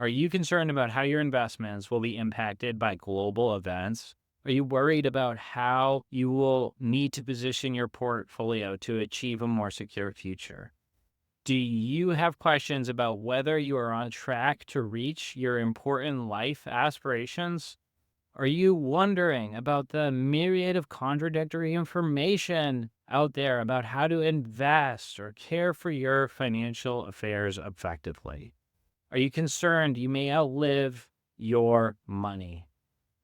Are you concerned about how your investments will be impacted by global events? Are you worried about how you will need to position your portfolio to achieve a more secure future? Do you have questions about whether you are on track to reach your important life aspirations? Are you wondering about the myriad of contradictory information out there about how to invest or care for your financial affairs effectively? Are you concerned you may outlive your money?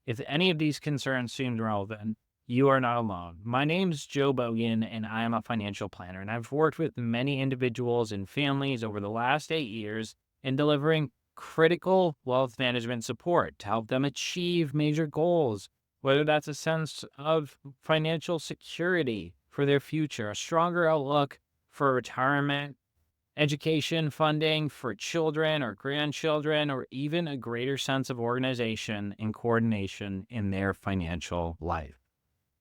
If any of these concerns seem relevant, you are not alone. My name is Joe Bogan, and I am a financial planner. And I've worked with many individuals and families over the last 8 years in delivering critical wealth management support to help them achieve major goals, whether that's a sense of financial security for their future, a stronger outlook for retirement, education funding for children or grandchildren, or even a greater sense of organization and coordination in their financial life.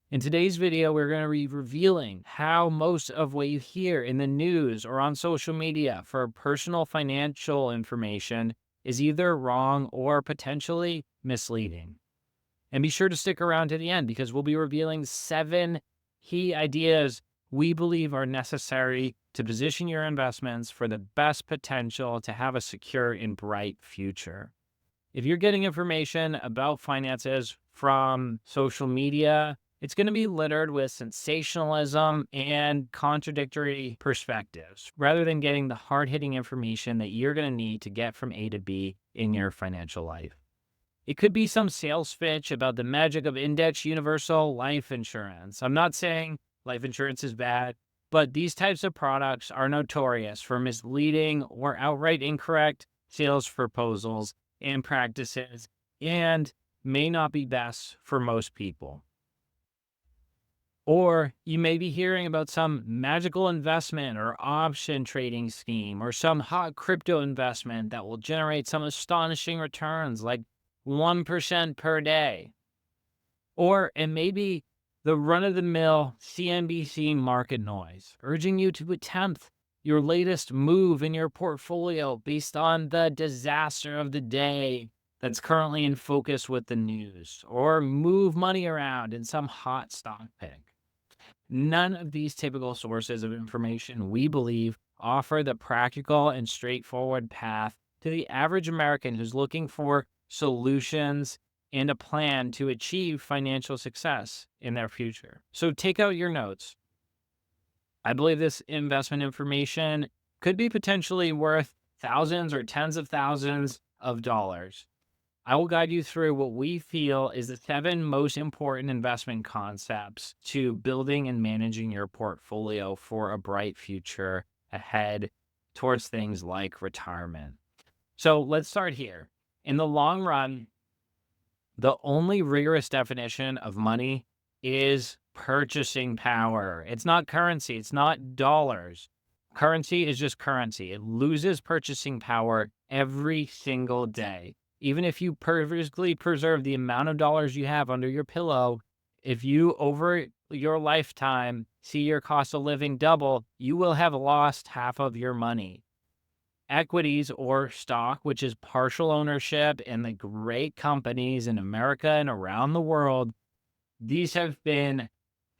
In today's video, we're going to be revealing how most of what you hear in the news or on social media for personal financial information is either wrong or potentially misleading. And be sure to stick around to the end because we'll be revealing 7 key ideas we believe are necessary to position your investments for the best potential to have a secure and bright future. If you're getting information about finances from social media, it's going to be littered with sensationalism and contradictory perspectives rather than getting the hard-hitting information that you're going to need to get from A to B in your financial life. It could be some sales pitch about the magic of index universal life insurance. I'm not saying life insurance is bad, but these types of products are notorious for misleading or outright incorrect sales proposals and practices and may not be best for most people. Or you may be hearing about some magical investment or option trading scheme or some hot crypto investment that will generate some astonishing returns like 1% per day. Or it may be the run-of-the-mill CNBC market noise, urging you to attempt your latest move in your portfolio based on the disaster of the day that's currently in focus with the news, or move money around in some hot stock pick. None of these typical sources of information, we believe, offer the practical and straightforward path to the average American who's looking for solutions and a plan to achieve financial success in their future. So take out your notes. I believe this investment information could be potentially worth thousands or tens of thousands of dollars. I will guide you through what we feel is the 7 most important investment concepts to building and managing your portfolio for a bright future ahead towards things like retirement. So let's start here. In the long run, the only rigorous definition of money is purchasing power. It's not currency. It's not dollars. Currency is just currency. It loses purchasing power every single day. Even if you perfectly preserve the amount of dollars you have under your pillow, if you over your lifetime see your cost of living double, you will have lost half of your money. Equities or stock, which is partial ownership in the great companies in America and around the world, these have been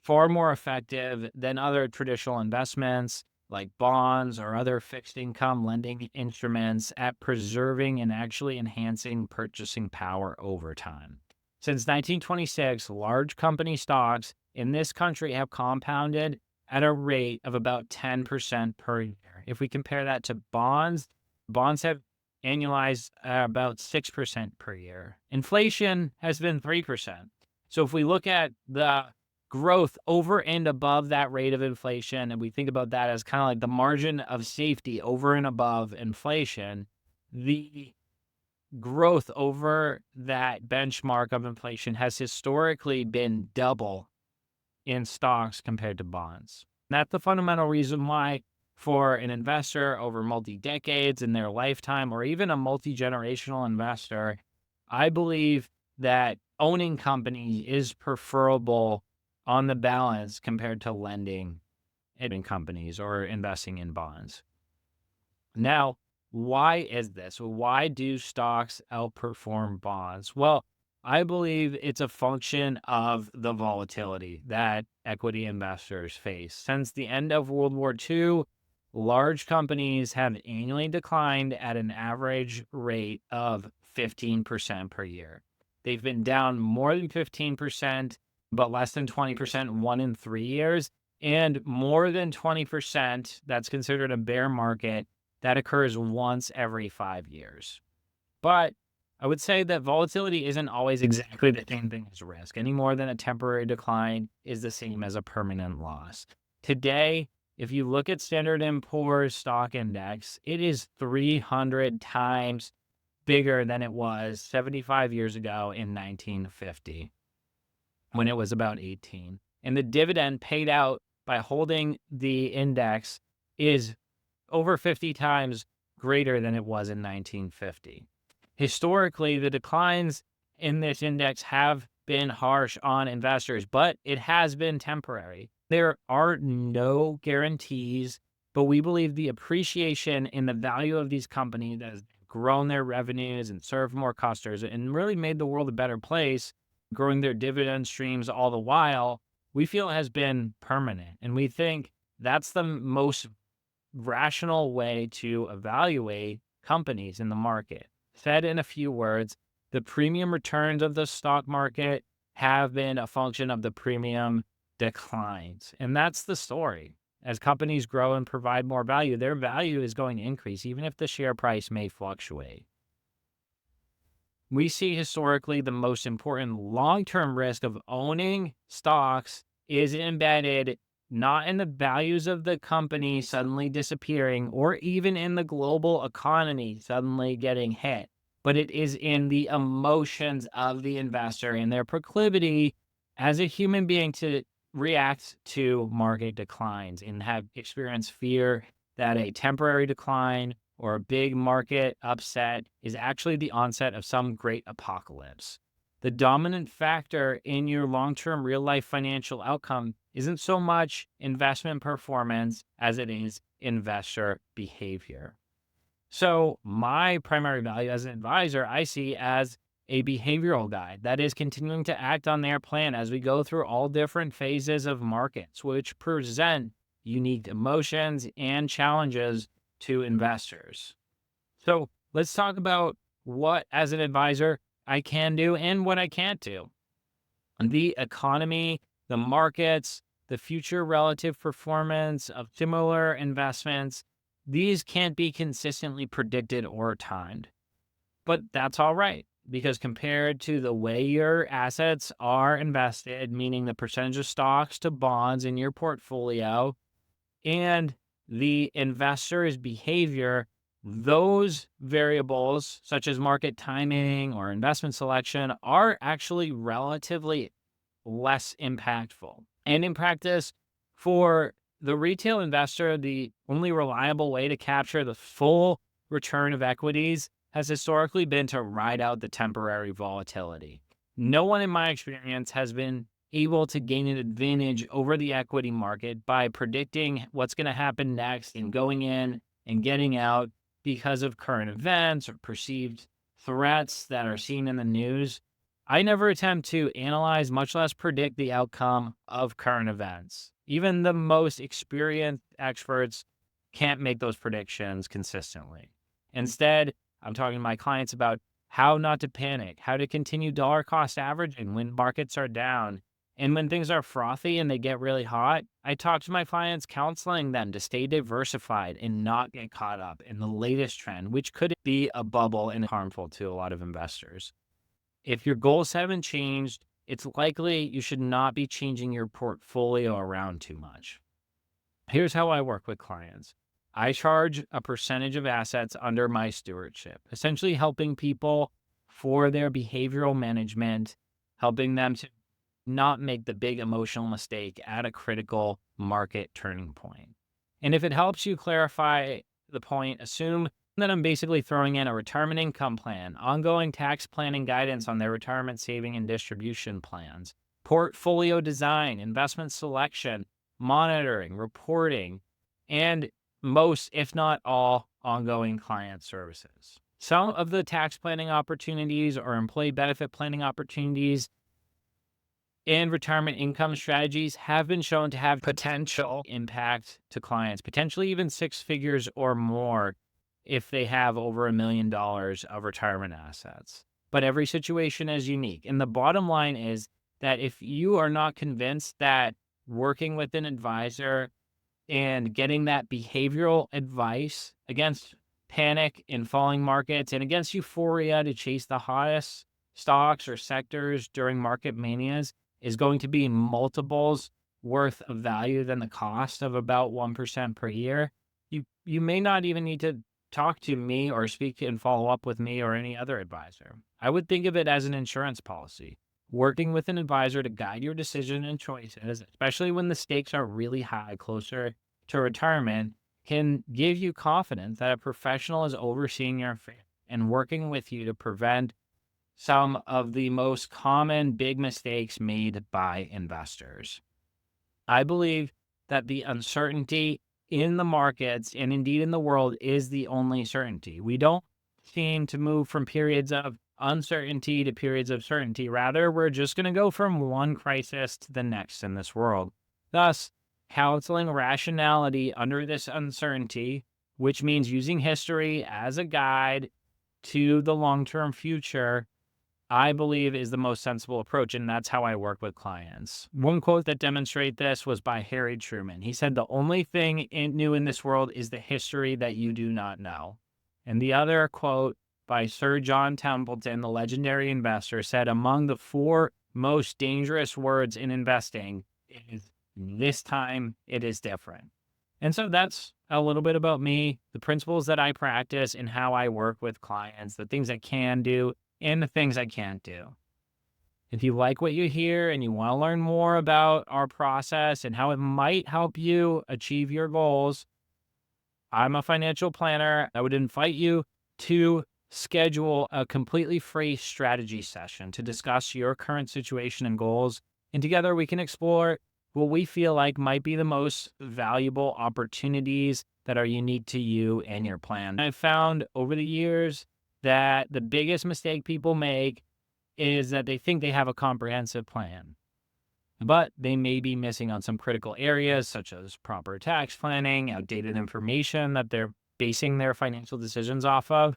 far more effective than other traditional investments like bonds or other fixed income lending instruments at preserving and actually enhancing purchasing power over time. Since 1926, large company stocks in this country have compounded at a rate of about 10% per year. If we compare that to bonds, bonds have annualized about 6% per year. Inflation has been 3%. So if we look at the growth over and above that rate of inflation, and we think about that as kind of like the margin of safety over and above inflation, the growth over that benchmark of inflation has historically been double in stocks compared to bonds. That's the fundamental reason why for an investor over multi-decades in their lifetime, or even a multi-generational investor, I believe that owning companies is preferable on the balance compared to lending in companies or investing in bonds. Now, Why is this? Why do stocks outperform bonds? Well, I believe it's a function of the volatility that equity investors face. Since the end of World War II, large companies have annually declined at an average rate of 15% per year. They've been down more than 15%, but less than 20% 1 in 3 years, and more than 20%, that's considered a bear market, that occurs once every 5 years. But I would say that volatility isn't always exactly the same thing as risk, any more than a temporary decline is the same as a permanent loss. Today, if you look at Standard & Poor's stock index, it is 300 times bigger than it was 75 years ago in 1950 when it was about 18. And the dividend paid out by holding the index is over 50 times greater than it was in 1950. Historically, the declines in this index have been harsh on investors, but it has been temporary. There are no guarantees, but we believe the appreciation in the value of these companies that has grown their revenues and served more customers and really made the world a better place, growing their dividend streams all the while, we feel has been permanent. And we think that's the most rational way to evaluate companies in the market. Said in a few words, the premium returns of the stock market have been a function of the premium declines. And that's the story. As companies grow and provide more value, their value is going to increase, even if the share price may fluctuate. We see historically the most important long-term risk of owning stocks is embedded not in the values of the company suddenly disappearing or even in the global economy suddenly getting hit, but it is in the emotions of the investor and their proclivity as a human being to react to market declines and have experienced fear that a temporary decline or a big market upset is actually the onset of some great apocalypse. The dominant factor in your long-term real-life financial outcome isn't so much investment performance as it is investor behavior. So my primary value as an advisor, I see as a behavioral guide that is continuing to act on their plan as we go through all different phases of markets, which present unique emotions and challenges to investors. So let's talk about what, as an advisor, I can do and what I can't do. The economy, the markets, the future relative performance of similar investments, these can't be consistently predicted or timed. But that's all right, because compared to the way your assets are invested, meaning the percentage of stocks to bonds in your portfolio, and the investor's behavior, those variables, such as market timing or investment selection, are actually relatively less impactful. And in practice, for the retail investor, the only reliable way to capture the full return of equities has historically been to ride out the temporary volatility. No one in my experience has been able to gain an advantage over the equity market by predicting what's going to happen next and going in and getting out because of current events or perceived threats that are seen in the news. I never attempt to analyze, much less predict the outcome of current events. Even the most experienced experts can't make those predictions consistently. Instead, I'm talking to my clients about how not to panic, how to continue dollar cost averaging when markets are down. And when things are frothy and they get really hot, I talk to my clients, counseling them to stay diversified and not get caught up in the latest trend, which could be a bubble and harmful to a lot of investors. If your goals haven't changed, it's likely you should not be changing your portfolio around too much. Here's how I work with clients. I charge a percentage of assets under my stewardship, essentially helping people for their behavioral management, helping them to not make the big emotional mistake at a critical market turning point. And if it helps you clarify the point, assume that I'm basically throwing in a retirement income plan, ongoing tax planning guidance on their retirement saving and distribution plans, portfolio design, investment selection, monitoring, reporting, and most, if not all, ongoing client services. Some of the tax planning opportunities or employee benefit planning opportunities and retirement income strategies have been shown to have potential impact to clients, potentially even six figures or more if they have over $1 million of retirement assets. But every situation is unique. And the bottom line is that if you are not convinced that working with an advisor and getting that behavioral advice against panic in falling markets and against euphoria to chase the hottest stocks or sectors during market manias is going to be multiples worth of value than the cost of about 1% per year, you may not even need to talk to me or speak and follow up with me or any other advisor. I would think of it as an insurance policy. Working with an advisor to guide your decision and choices, especially when the stakes are really high, closer to retirement, can give you confidence that a professional is overseeing your affairs and working with you to prevent some of the most common big mistakes made by investors. I believe that the uncertainty in the markets and indeed in the world is the only certainty. We don't seem to move from periods of uncertainty to periods of certainty. Rather, we're just going to go from one crisis to the next in this world. Thus, counseling rationality under this uncertainty, which means using history as a guide to the long-term future, I believe is the most sensible approach, and that's how I work with clients. One quote that demonstrates this was by Harry Truman. He said, "The only thing new in this world is the history that you do not know." And the other quote by Sir John Templeton, the legendary investor, said, "Among the four most dangerous words in investing is this time it is different." And so that's a little bit about me, the principles that I practice and how I work with clients, the things I can do and the things I can't do. If you like what you hear and you want to learn more about our process and how it might help you achieve your goals, I'm a financial planner. I would invite you to schedule a completely free strategy session to discuss your current situation and goals. And together we can explore what we feel like might be the most valuable opportunities that are unique to you and your plan. I've found over the years that the biggest mistake people make is that they think they have a comprehensive plan, but they may be missing on some critical areas such as proper tax planning, outdated information that they're basing their financial decisions off of,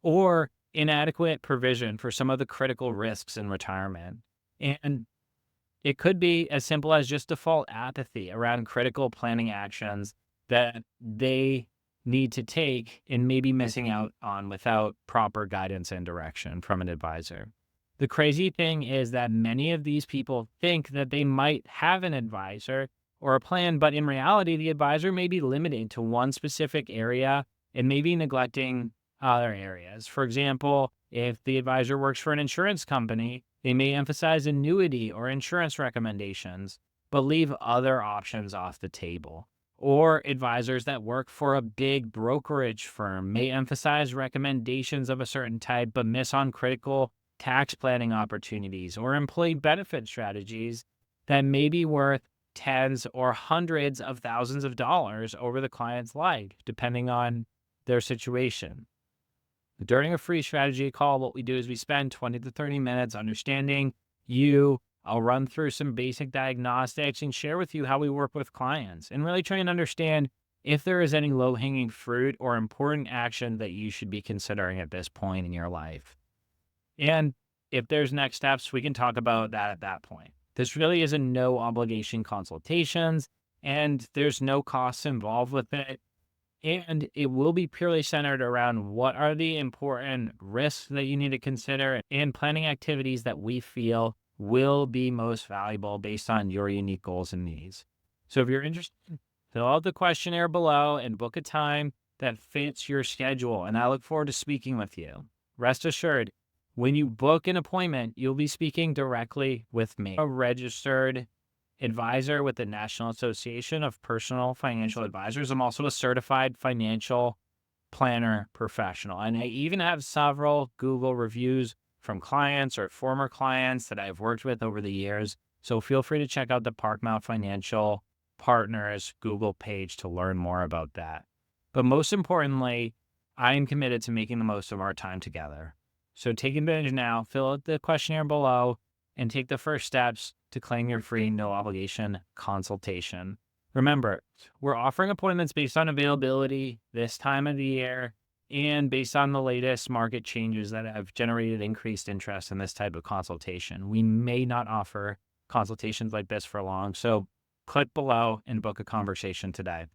or inadequate provision for some of the critical risks in retirement. And it could be as simple as just default apathy around critical planning actions that they need to take and maybe missing out on without proper guidance and direction from an advisor. The crazy thing is that many of these people think that they might have an advisor or a plan, but in reality, the advisor may be limited to one specific area and maybe neglecting other areas. For example, if the advisor works for an insurance company, they may emphasize annuity or insurance recommendations, but leave other options off the table. Or advisors that work for a big brokerage firm may emphasize recommendations of a certain type, but miss on critical tax planning opportunities or employee benefit strategies that may be worth tens or hundreds of thousands of dollars over the client's life, depending on their situation. During a free strategy call, what we do is we spend 20 to 30 minutes understanding you. I'll run through some basic diagnostics and share with you how we work with clients and really try and understand if there is any low-hanging fruit or important action that you should be considering at this point in your life. And if there's next steps, we can talk about that at that point. This really is a no obligation consultations, and there's no costs involved with it. And it will be purely centered around what are the important risks that you need to consider and planning activities that we feel will be most valuable based on your unique goals and needs. So if you're interested, fill out the questionnaire below and book a time that fits your schedule. And I look forward to speaking with you. Rest assured, when you book an appointment, you'll be speaking directly with me, a registered advisor with the National Association of Personal Financial Advisors. I'm also a certified financial planner professional. And I even have several Google reviews from clients or former clients that I've worked with over the years. So feel free to check out the Parkmount Financial Partners Google page to learn more about that. But most importantly, I am committed to making the most of our time together. So take advantage now, fill out the questionnaire below, and take the first steps to claim your free no obligation consultation. Remember, we're offering appointments based on availability this time of the year and based on the latest market changes that have generated increased interest in this type of consultation. We may not offer consultations like this for long, so click below and book a conversation today.